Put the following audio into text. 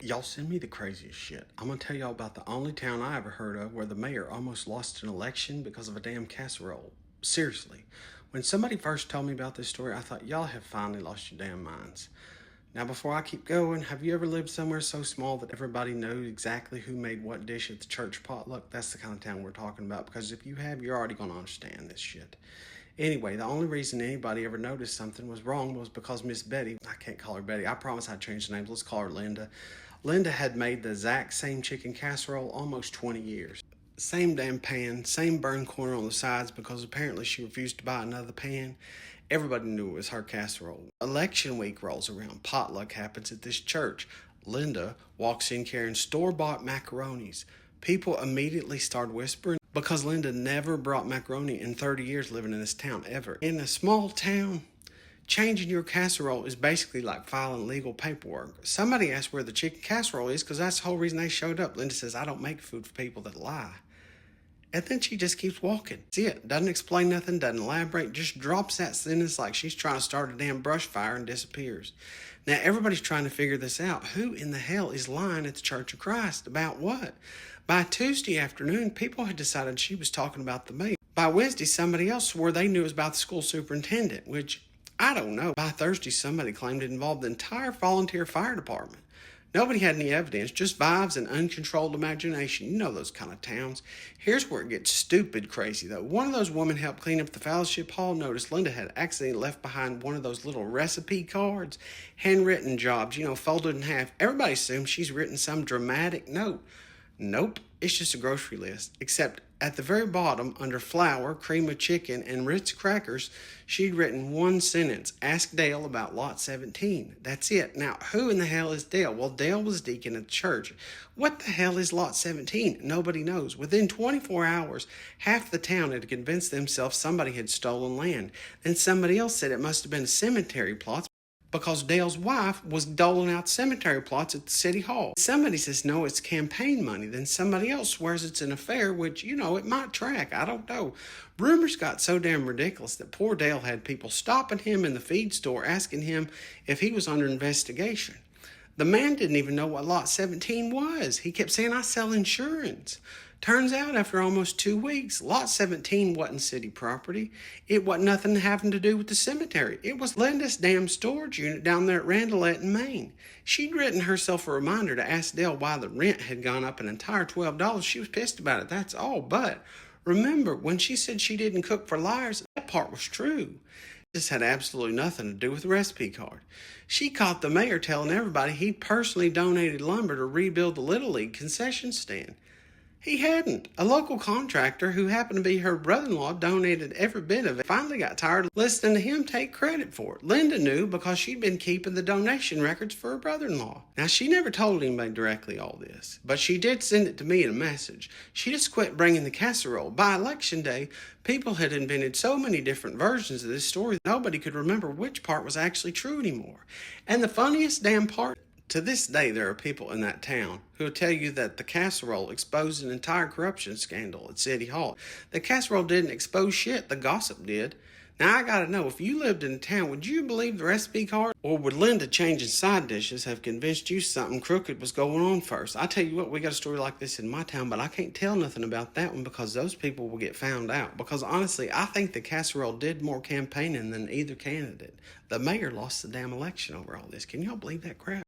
Y'all send me the craziest shit. I'm gonna tell y'all about the only town I ever heard of where the mayor almost lost an election because of a damn casserole. Seriously. When somebody first told me about this story, I thought, y'all have finally lost your damn minds. Now, before I keep going, have you ever lived somewhere so small that everybody knows exactly who made what dish at the church potluck? That's the kind of town we're talking about, because if you have, you're already gonna understand this shit. Anyway, the only reason anybody ever noticed something was wrong was because Miss Betty, I can't call her Betty, I promise I'd change the names, let's call her Linda. Linda had made the exact same chicken casserole almost 20 years. Same damn pan, same burned corner on the sides because apparently she refused to buy another pan. Everybody knew it was her casserole. Election week rolls around, potluck happens at this church. Linda walks in carrying store-bought macaronis. People immediately start whispering because Linda never brought macaroni in 30 years living in this town, ever. In a small town, changing your casserole is basically like filing legal paperwork. Somebody asked where the chicken casserole is because that's the whole reason they showed up. Linda says, I don't make food for people that lie. And then she just keeps walking. See it, doesn't explain nothing, doesn't elaborate, just drops that sentence like she's trying to start a damn brush fire and disappears. Now everybody's trying to figure this out. Who in the hell is lying at the Church of Christ? About what? By Tuesday afternoon, people had decided she was talking about the mayor. By Wednesday, somebody else swore they knew it was about the school superintendent, which I don't know. By Thursday, somebody claimed it involved the entire volunteer fire department. Nobody had any evidence, just vibes and uncontrolled imagination. You know those kind of towns. Here's where it gets stupid crazy, though. One of those women helped clean up the fellowship hall. Noticed Linda had accidentally left behind one of those little recipe cards. Handwritten jobs, folded in half. Everybody assumes she's written some dramatic note. Nope, it's just a grocery list. Except at the very bottom, under flour, cream of chicken, and Ritz crackers, she'd written one sentence, ask Dale about lot 17. That's it. Now, who in the hell is Dale? Well, Dale was deacon at the church. What the hell is lot 17? Nobody knows. Within 24 hours, half the town had convinced themselves somebody had stolen land. Then somebody else said it must have been cemetery plots, because Dale's wife was doling out cemetery plots at the city hall. Somebody says, no, it's campaign money. Then somebody else swears it's an affair, which, it might track. I don't know. Rumors got so damn ridiculous that poor Dale had people stopping him in the feed store asking him if he was under investigation. The man didn't even know what lot 17 was. He kept saying, I sell insurance. Turns out, after almost 2 weeks, lot 17 wasn't city property. It wasn't nothing having to do with the cemetery. It was Linda's damn storage unit down there at Randolette in Maine. She'd written herself a reminder to ask Dale why the rent had gone up an entire $12. She was pissed about it, that's all. But remember, when she said she didn't cook for liars, that part was true. This had absolutely nothing to do with the recipe card. She caught the mayor telling everybody he'd personally donated lumber to rebuild the Little League concession stand. He hadn't. A local contractor who happened to be her brother-in-law donated every bit of it. Finally got tired of listening to him take credit for it. Linda knew because she'd been keeping the donation records for her brother-in-law. Now, she never told anybody directly all this, but she did send it to me in a message. She just quit bringing the casserole. By election day, people had invented so many different versions of this story that nobody could remember which part was actually true anymore. And the funniest damn part, to this day, there are people in that town who will tell you that the casserole exposed an entire corruption scandal at City Hall. The casserole didn't expose shit, the gossip did. Now, I gotta know, if you lived in a town, would you believe the recipe card? Or would Linda changing side dishes have convinced you something crooked was going on first? I tell you what, we got a story like this in my town, but I can't tell nothing about that one because those people will get found out. Because honestly, I think the casserole did more campaigning than either candidate. The mayor lost the damn election over all this. Can y'all believe that crap?